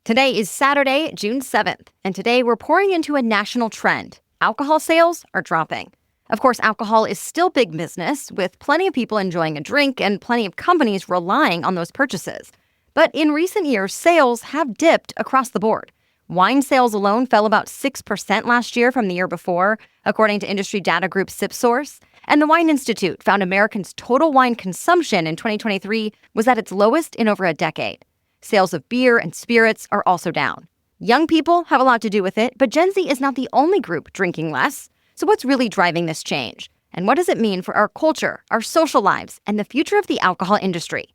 Today is Saturday, June 7th, and today we're pouring into a national trend. Alcohol sales are dropping. Of course, alcohol is still big business, with plenty of people enjoying a drink and plenty of companies relying on those purchases. But in recent years, sales have dipped across the board. Wine sales alone fell about 6% last year from the year before, according to industry data group SipSource. And the Wine Institute found Americans' total wine consumption in 2023 was at its lowest in over a decade. Sales of beer and spirits are also down. Young people have a lot to do with it, but Gen Z is not the only group drinking less. So what's really driving this change? And what does it mean for our culture, our social lives, and the future of the alcohol industry?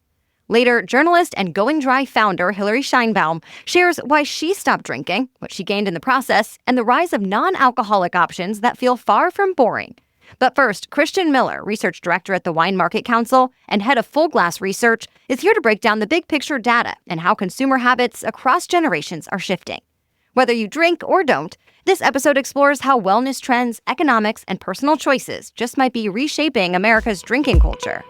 Later, journalist and Going Dry founder Hilary shares why she stopped drinking, what she gained in the process, and the rise of non-alcoholic options that feel far from boring. But first, Christian Miller, research director at the Wine Market Council and head of Full Glass Research, is here to break down the big picture data and how consumer habits across generations are shifting. Whether you drink or don't, this episode explores how wellness trends, economics, and personal choices just might be reshaping America's drinking culture.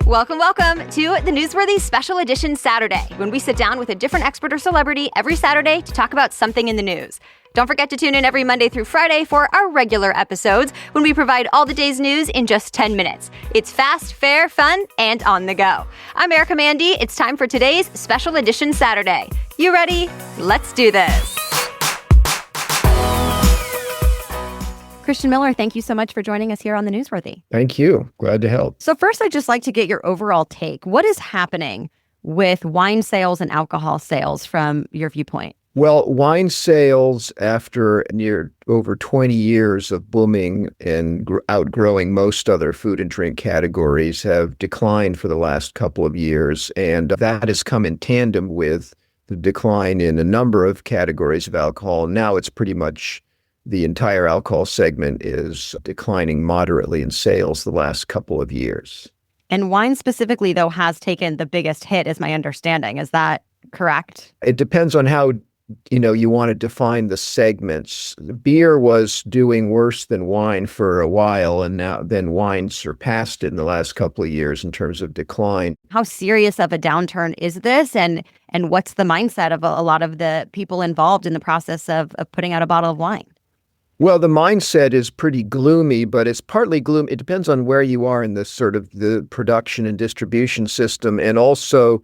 Welcome to the Newsworthy Special Edition Saturday, when we sit down with a different expert or celebrity every Saturday to talk about something in the news. Don't forget to tune in every Monday through Friday for our regular episodes, when we provide all the day's news in just 10 minutes. It's fast, fair, fun, and on the go. I'm Erica Mandy. It's time for today's Special Edition Saturday. You ready? Let's do this. Christian Miller, thank you so much for joining us here on the Newsworthy. Thank you. Glad to help. So first, I'd just like to get your overall take. What is happening with wine sales and alcohol sales from your viewpoint? Well, wine sales, after over 20 years of booming and outgrowing most other food and drink categories, have declined for the last couple of years. And that has come in tandem with the decline in a number of categories of alcohol. Now it's pretty much the entire alcohol segment is declining moderately in sales the last couple of years. And wine specifically, though, has taken the biggest hit, is my understanding. Is that correct? It depends on how you want to define the segments. Beer was doing worse than wine for a while, and then wine surpassed it in the last couple of years in terms of decline. How serious of a downturn is this? And what's the mindset of a lot of the people involved in the process of putting out a bottle of wine? Well, the mindset is pretty gloomy, but it's partly gloomy. It depends on where you are in the sort of the production and distribution system. And also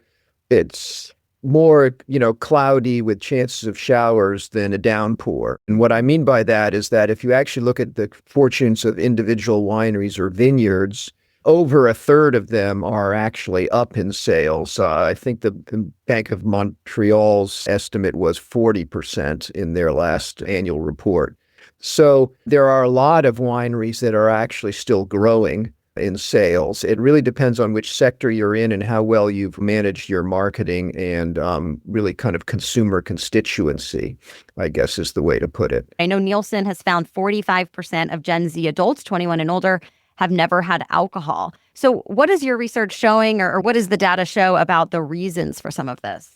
it's more, cloudy with chances of showers than a downpour. And what I mean by that is that if you actually look at the fortunes of individual wineries or vineyards, over a third of them are actually up in sales. I think the Bank of Montreal's estimate was 40% in their last annual report. So there are a lot of wineries that are actually still growing in sales. It really depends on which sector you're in and how well you've managed your marketing and really kind of consumer constituency, I guess is the way to put it. I know Nielsen has found 45% of Gen Z adults, 21 and older, have never had alcohol. So what is your research showing, or what does the data show about the reasons for some of this?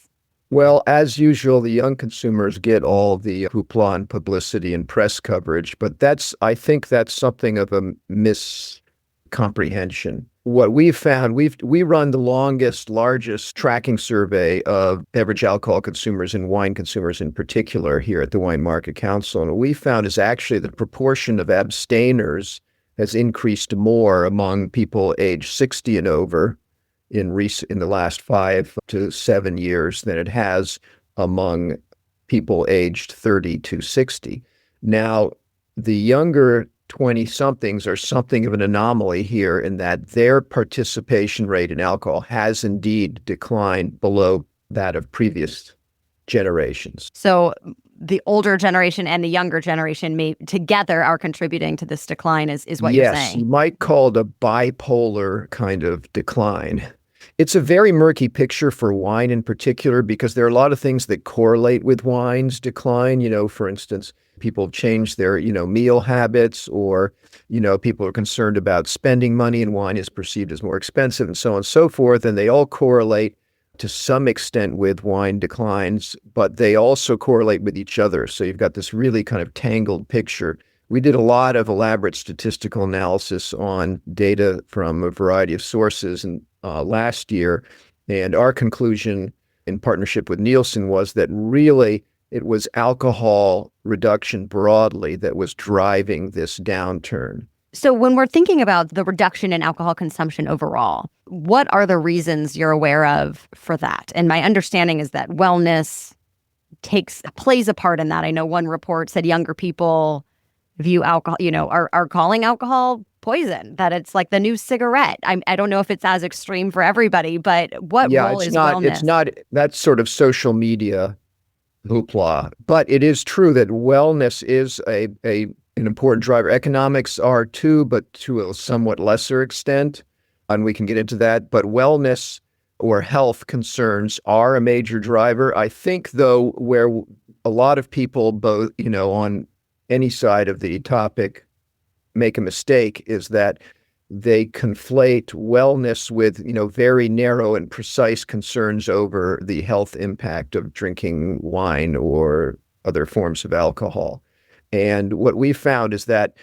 Well, as usual, the young consumers get all the hoopla and publicity and press coverage, but I think that's something of a miscomprehension. What we've found, we run the largest tracking survey of beverage alcohol consumers and wine consumers in particular here at the Wine Market Council. And what we found is actually the proportion of abstainers has increased more among people age 60 and over in the last 5 to 7 years than it has among people aged 30 to 60. Now, the younger 20-somethings are something of an anomaly here in that their participation rate in alcohol has indeed declined below that of previous generations. So the older generation and the younger generation together are contributing to this decline is what you're saying? Yes, you might call it a bipolar kind of decline. It's a very murky picture for wine in particular because there are a lot of things that correlate with wine's decline. For instance, people have changed their, meal habits, or, people are concerned about spending money and wine is perceived as more expensive and so on and so forth. And they all correlate to some extent with wine declines, but they also correlate with each other. So you've got this really kind of tangled picture. We did a lot of elaborate statistical analysis on data from a variety of sources last year, and our conclusion in partnership with Nielsen was that really it was alcohol reduction broadly that was driving this downturn. So when we're thinking about the reduction in alcohol consumption overall, what are the reasons you're aware of for that? And my understanding is that wellness plays a part in that. I know one report said younger people view alcohol, are calling alcohol poison, that it's like the new cigarette. I don't know if it's as extreme for everybody, but what role is wellness? It's not that sort of social media hoopla, but it is true that wellness is an important driver. Economics are too, but to a somewhat lesser extent, and we can get into that. But wellness or health concerns are a major driver. I think, though, where a lot of people, both, on any side of the topic, make a mistake is that they conflate wellness with, very narrow and precise concerns over the health impact of drinking wine or other forms of alcohol. And what we found is that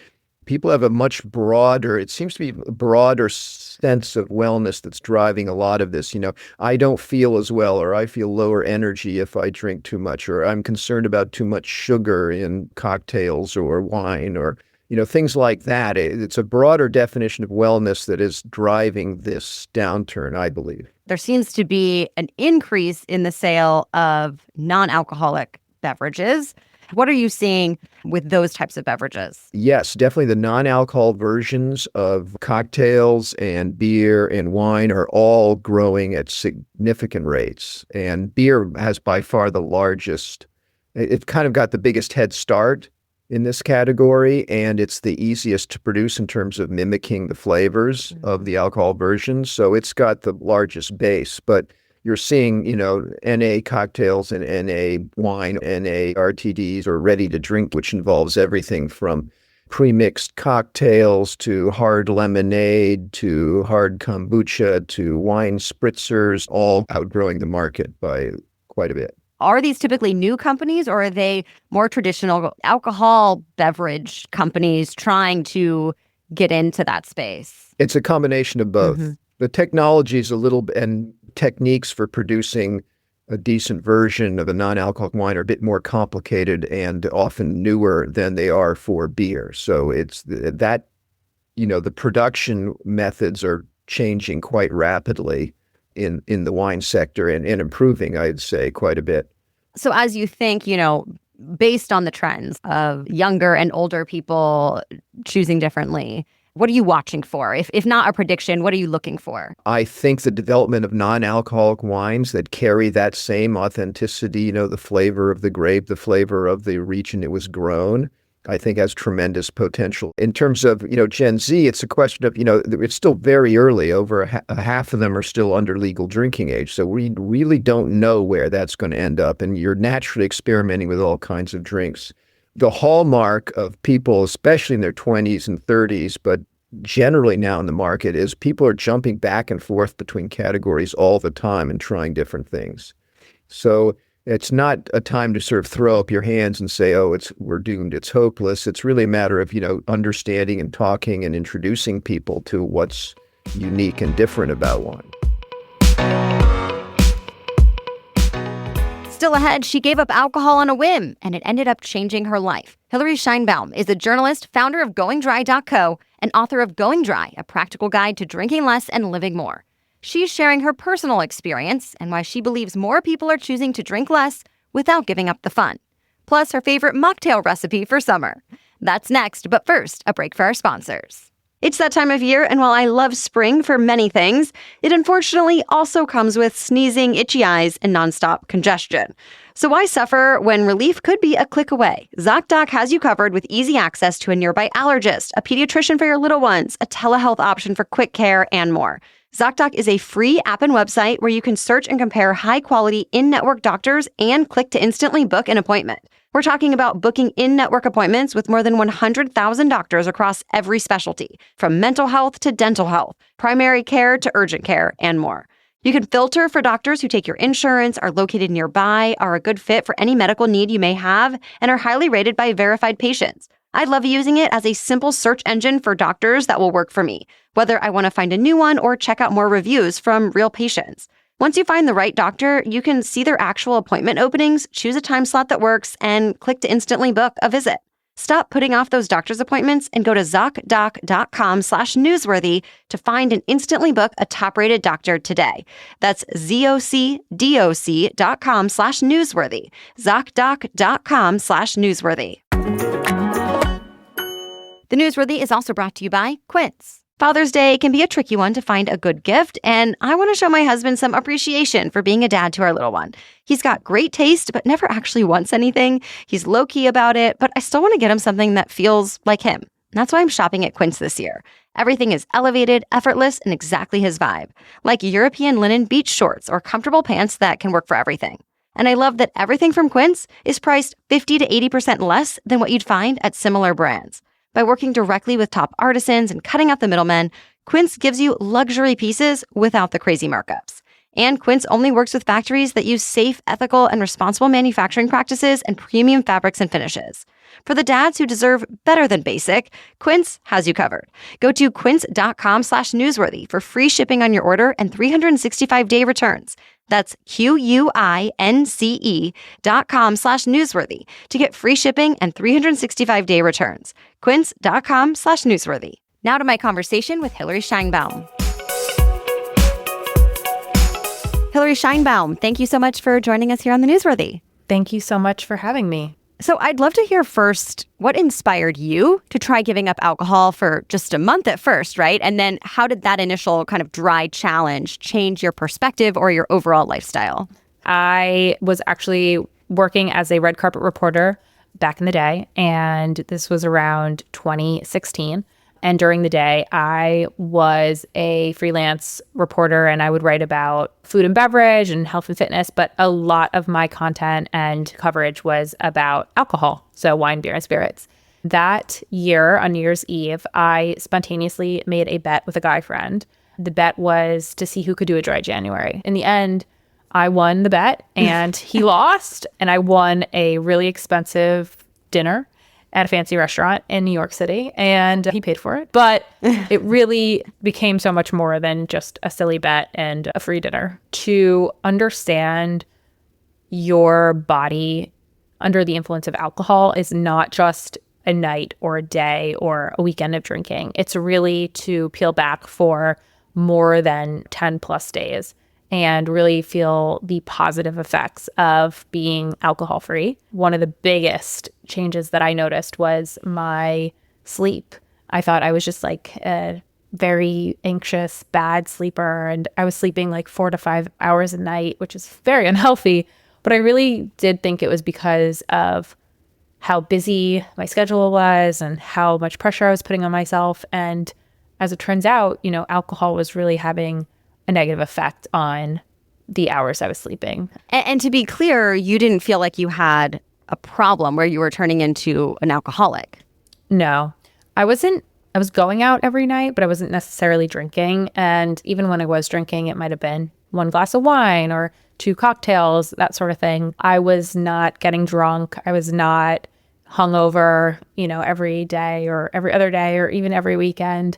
people have a much broader, it seems to be a broader sense of wellness that's driving a lot of this. I don't feel as well, or I feel lower energy if I drink too much, or I'm concerned about too much sugar in cocktails or wine, or, things like that. It's a broader definition of wellness that is driving this downturn, I believe. There seems to be an increase in the sale of non-alcoholic beverages. What are you seeing with those types of beverages? Yes, definitely the non-alcohol versions of cocktails and beer and wine are all growing at significant rates. And beer has by far the largest, it kind of got the biggest head start in this category, and it's the easiest to produce in terms of mimicking the flavors of the alcohol versions. So it's got the largest base, but you're seeing, NA cocktails and NA wine, NA RTDs, or ready to drink, which involves everything from pre-mixed cocktails to hard lemonade to hard kombucha to wine spritzers, all outgrowing the market by quite a bit. Are these typically new companies, or are they more traditional alcohol beverage companies trying to get into that space? It's a combination of both. Mm-hmm. The technology is and techniques for producing a decent version of a non-alcoholic wine are a bit more complicated and often newer than they are for beer. So it's that, the production methods are changing quite rapidly in the wine sector and improving, I'd say, quite a bit. So as you think, based on the trends of younger and older people choosing differently, what are you watching for? If not a prediction, what are you looking for? I think the development of non-alcoholic wines that carry that same authenticity, the flavor of the grape, the flavor of the region it was grown, I think has tremendous potential. In terms of, Gen Z, it's a question of, it's still very early. Over half of them are still under legal drinking age. So we really don't know where that's going to end up. And you're naturally experimenting with all kinds of drinks. The hallmark of people, especially in their 20s and 30s, but generally now in the market, is people are jumping back and forth between categories all the time and trying different things. So it's not a time to sort of throw up your hands and say, oh, we're doomed, it's hopeless. It's really a matter of, understanding and talking and introducing people to what's unique and different about wine. Still ahead, she gave up alcohol on a whim, and it ended up changing her life. Hilary Scheinbaum is a journalist, founder of GoingDry.co, and author of Going Dry, a practical guide to drinking less and living more. She's sharing her personal experience and why she believes more people are choosing to drink less without giving up the fun. Plus, her favorite mocktail recipe for summer. That's next, but first, a break for our sponsors. It's that time of year, and while I love spring for many things, it unfortunately also comes with sneezing, itchy eyes, and nonstop congestion. So why suffer when relief could be a click away? ZocDoc has you covered with easy access to a nearby allergist, a pediatrician for your little ones, a telehealth option for quick care, and more. ZocDoc is a free app and website where you can search and compare high-quality in-network doctors and click to instantly book an appointment. We're talking about booking in-network appointments with more than 100,000 doctors across every specialty, from mental health to dental health, primary care to urgent care, and more. You can filter for doctors who take your insurance, are located nearby, are a good fit for any medical need you may have, and are highly rated by verified patients. I love using it as a simple search engine for doctors that will work for me, whether I want to find a new one or check out more reviews from real patients. Once you find the right doctor, you can see their actual appointment openings, choose a time slot that works, and click to instantly book a visit. Stop putting off those doctor's appointments and go to ZocDoc.com/newsworthy to find and instantly book a top-rated doctor today. That's ZocDoc.com/newsworthy. ZocDoc.com/newsworthy. The Newsworthy is also brought to you by Quince. Father's Day can be a tricky one to find a good gift, and I want to show my husband some appreciation for being a dad to our little one. He's got great taste, but never actually wants anything. He's low-key about it, but I still want to get him something that feels like him. That's why I'm shopping at Quince this year. Everything is elevated, effortless, and exactly his vibe. Like European linen beach shorts or comfortable pants that can work for everything. And I love that everything from Quince is priced 50 to 80% less than what you'd find at similar brands. By working directly with top artisans and cutting out the middlemen, Quince gives you luxury pieces without the crazy markups. And Quince only works with factories that use safe, ethical, and responsible manufacturing practices and premium fabrics and finishes. For the dads who deserve better than basic, Quince has you covered. Go to quince.com/newsworthy for free shipping on your order and 365-day returns. That's QUINCE.com/newsworthy to get free shipping and 365-day returns. Quince.com/newsworthy. Now to my conversation with Hilary Scheinbaum. Hilary Scheinbaum, thank you so much for joining us here on the Newsworthy. Thank you so much for having me. So I'd love to hear first, what inspired you to try giving up alcohol for just a month at first, right? And then how did that initial kind of dry challenge change your perspective or your overall lifestyle? I was actually working as a red carpet reporter back in the day, and this was around 2016. And during the day, I was a freelance reporter, and I would write about food and beverage and health and fitness, but a lot of my content and coverage was about alcohol, so wine, beer, and spirits. That year, on New Year's Eve, I spontaneously made a bet with a guy friend. The bet was to see who could do a dry January. In the end, I won the bet, and he lost, and I won a really expensive dinner at a fancy restaurant in New York City, and he paid for it. But it really became so much more than just a silly bet and a free dinner. To understand your body under the influence of alcohol is not just a night or a day or a weekend of drinking. It's really to peel back for more than 10 plus days and really feel the positive effects of being alcohol-free. One of the biggest changes that I noticed was my sleep. I thought I was just like a very anxious, bad sleeper, and I was sleeping like 4 to 5 hours a night, which is very unhealthy. But I really did think it was because of how busy my schedule was and how much pressure I was putting on myself. And as it turns out, alcohol was really having a negative effect on the hours I was sleeping. And to be clear, you didn't feel like you had a problem where you were turning into an alcoholic. No, I was going out every night, but I wasn't necessarily drinking. And even when I was drinking, it might have been 1 glass of wine or 2 cocktails, that sort of thing. I was not getting drunk. I was not hungover, every day or every other day or even every weekend.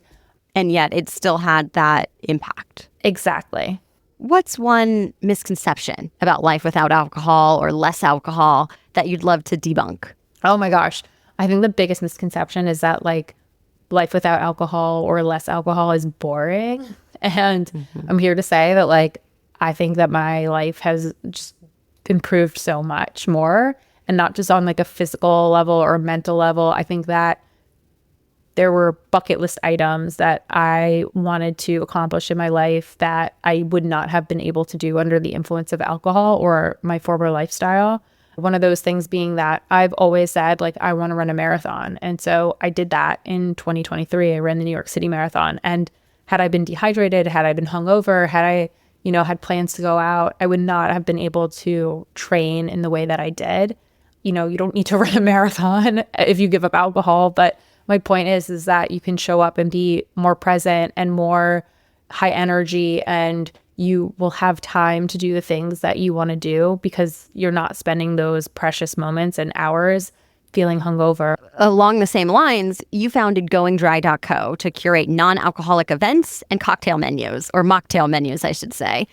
And yet it still had that impact. Exactly. What's one misconception about life without alcohol or less alcohol that you'd love to debunk? Oh my gosh. I think the biggest misconception is that life without alcohol or less alcohol is boring. And I'm here to say that I think that my life has just improved so much more, and not just on a physical level or a mental level. I think that there were bucket list items that I wanted to accomplish in my life that I would not have been able to do under the influence of alcohol or my former lifestyle. One of those things being that I've always said, I want to run a marathon. And so I did that in 2023. I ran the New York City Marathon. And had I been dehydrated, had I been hungover, had I, had plans to go out, I would not have been able to train in the way that I did. You don't need to run a marathon if you give up alcohol, but my point is that you can show up and be more present and more high energy, and you will have time to do the things that you want to do because you're not spending those precious moments and hours feeling hungover. Along the same lines, you founded goingdry.co to curate non-alcoholic events and cocktail menus, or mocktail menus, I should say.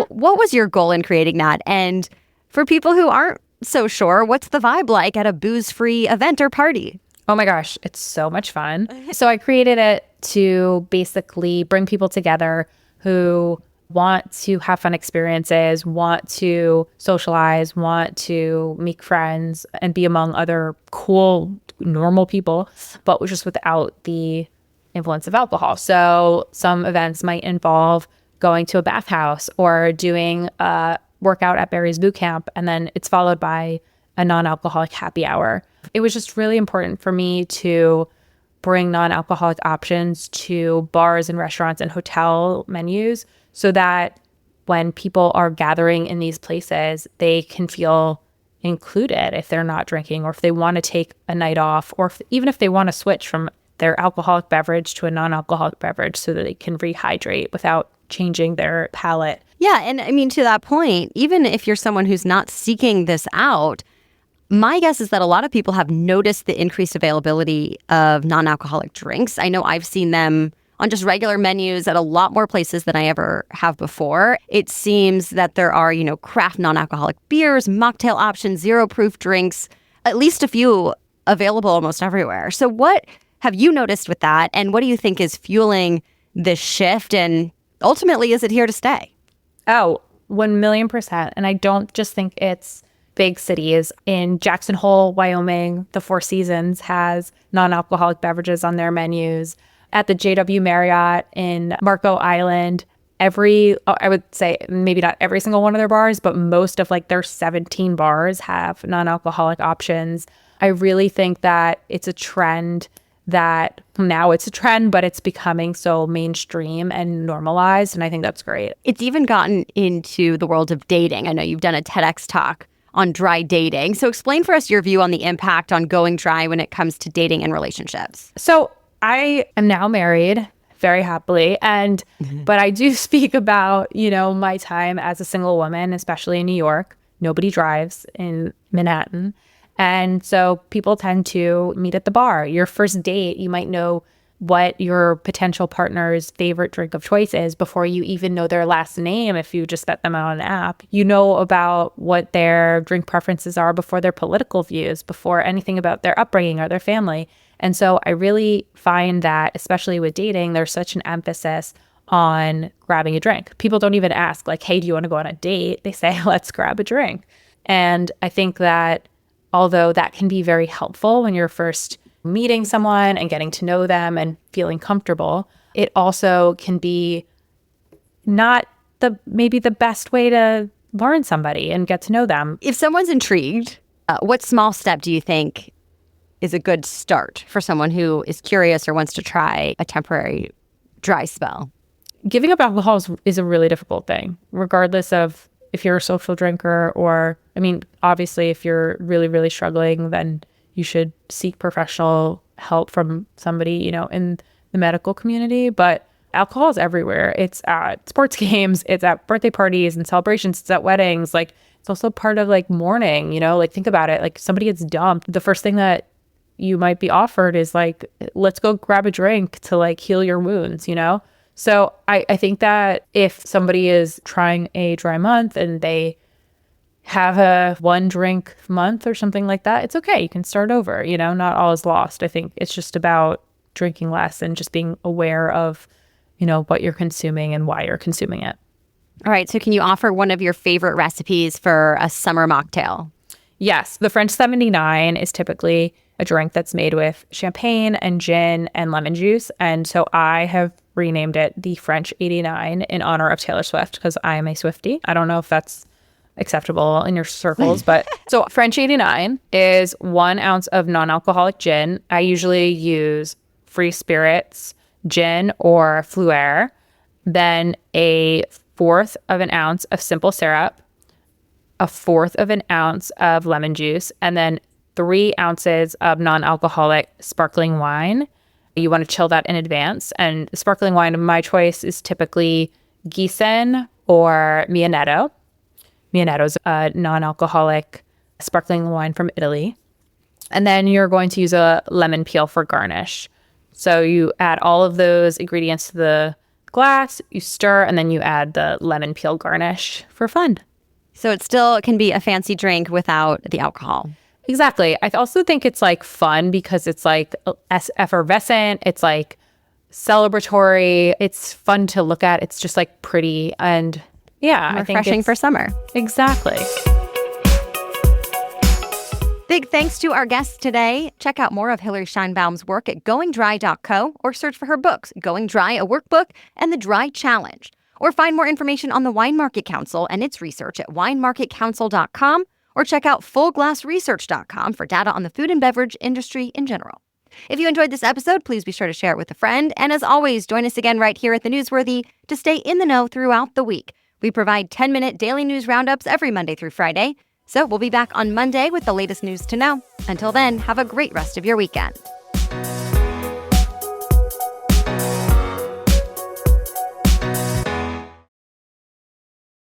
What was your goal in creating that? And for people who aren't so sure, what's the vibe like at a booze-free event or party? Oh my gosh, it's so much fun. So I created it to basically bring people together who want to have fun experiences, want to socialize, want to make friends and be among other cool, normal people, but just without the influence of alcohol. So some events might involve going to a bathhouse or doing a workout at Barry's Boot Camp, and then it's followed by a non-alcoholic happy hour. It was just really important for me to bring non-alcoholic options to bars and restaurants and hotel menus so that when people are gathering in these places, they can feel included if they're not drinking, or if they want to take a night off, or even if they want to switch from their alcoholic beverage to a non-alcoholic beverage so that they can rehydrate without changing their palate. Yeah, and I mean, to that point, even if you're someone who's not seeking this out, my guess is that a lot of people have noticed the increased availability of non-alcoholic drinks. I know I've seen them on just regular menus at a lot more places than I ever have before. It seems that there are, craft non-alcoholic beers, mocktail options, zero-proof drinks, at least a few available almost everywhere. So what have you noticed with that? And what do you think is fueling this shift? And ultimately, is it here to stay? Oh, 1,000,000%. And I don't just think it's big cities. In Jackson Hole, Wyoming, the Four Seasons has non-alcoholic beverages on their menus. At the JW Marriott in Marco Island, I would say maybe not every single one of their bars, but most of their 17 bars have non-alcoholic options. I really think that it's a trend that now it's a trend, but it's becoming so mainstream and normalized. And I think that's great. It's even gotten into the world of dating. I know you've done a TEDx talk on dry dating. So explain for us your view on the impact on going dry when it comes to dating and relationships. So I am now married very happily. But I do speak about, my time as a single woman, especially in New York. Nobody drives in Manhattan. And so people tend to meet at the bar. Your first date, you might know what your potential partner's favorite drink of choice is before you even know their last name if you just met them on an app. You know about what their drink preferences are before their political views, before anything about their upbringing or their family. And so I really find that, especially with dating, there's such an emphasis on grabbing a drink. People don't even ask, hey, do you want to go on a date? They say, let's grab a drink. And I think that although that can be very helpful when you're first meeting someone and getting to know them and feeling comfortable, it also can be not maybe the best way to learn somebody and get to know them. If someone's intrigued, what small step do you think is a good start for someone who is curious or wants to try a temporary dry spell? Giving up alcohol is a really difficult thing, regardless of if you're a social drinker or, obviously if you're really, really struggling, then you should seek professional help from somebody, in the medical community. But alcohol is everywhere. It's at sports games, it's at birthday parties and celebrations, it's at weddings. It's also part of mourning, think about it. Somebody gets dumped. The first thing that you might be offered is let's go grab a drink to heal your wounds, So I think that if somebody is trying a dry month and they have a one drink month or something like that, it's okay. You can start over, not all is lost. I think it's just about drinking less and just being aware of, what you're consuming and why you're consuming it. All right. So can you offer one of your favorite recipes for a summer mocktail? Yes. The French 79 is typically a drink that's made with champagne and gin and lemon juice. And so I have renamed it the French 89 in honor of Taylor Swift because I am a Swiftie. I don't know if that's acceptable in your circles, but so French 89 is 1 ounce of non-alcoholic gin. I usually use Free Spirits gin or Fluere, then 1/4 of an ounce of simple syrup, 1/4 of an ounce of lemon juice, and then 3 ounces of non-alcoholic sparkling wine. You want to chill that in advance. And the sparkling wine of my choice is typically Gießen or Mianetto. Mianetto is a non-alcoholic sparkling wine from Italy. And then you're going to use a lemon peel for garnish. So you add all of those ingredients to the glass, you stir, and then you add the lemon peel garnish for fun. So it still can be a fancy drink without the alcohol. Exactly. I also think it's like fun because it's like effervescent. It's like celebratory. It's fun to look at. It's just like pretty. And yeah, I think refreshing for summer. Exactly. Big thanks to our guests today. Check out more of Hilary Scheinbaum's work at goingdry.co or search for her books, Going Dry, a Workbook, and The Dry Challenge. Or find more information on the Wine Market Council and its research at winemarketcouncil.com or check out fullglassresearch.com for data on the food and beverage industry in general. If you enjoyed this episode, please be sure to share it with a friend. And as always, join us again right here at The Newsworthy to stay in the know throughout the week. We provide 10-minute daily news roundups every Monday through Friday. So we'll be back on Monday with the latest news to know. Until then, have a great rest of your weekend.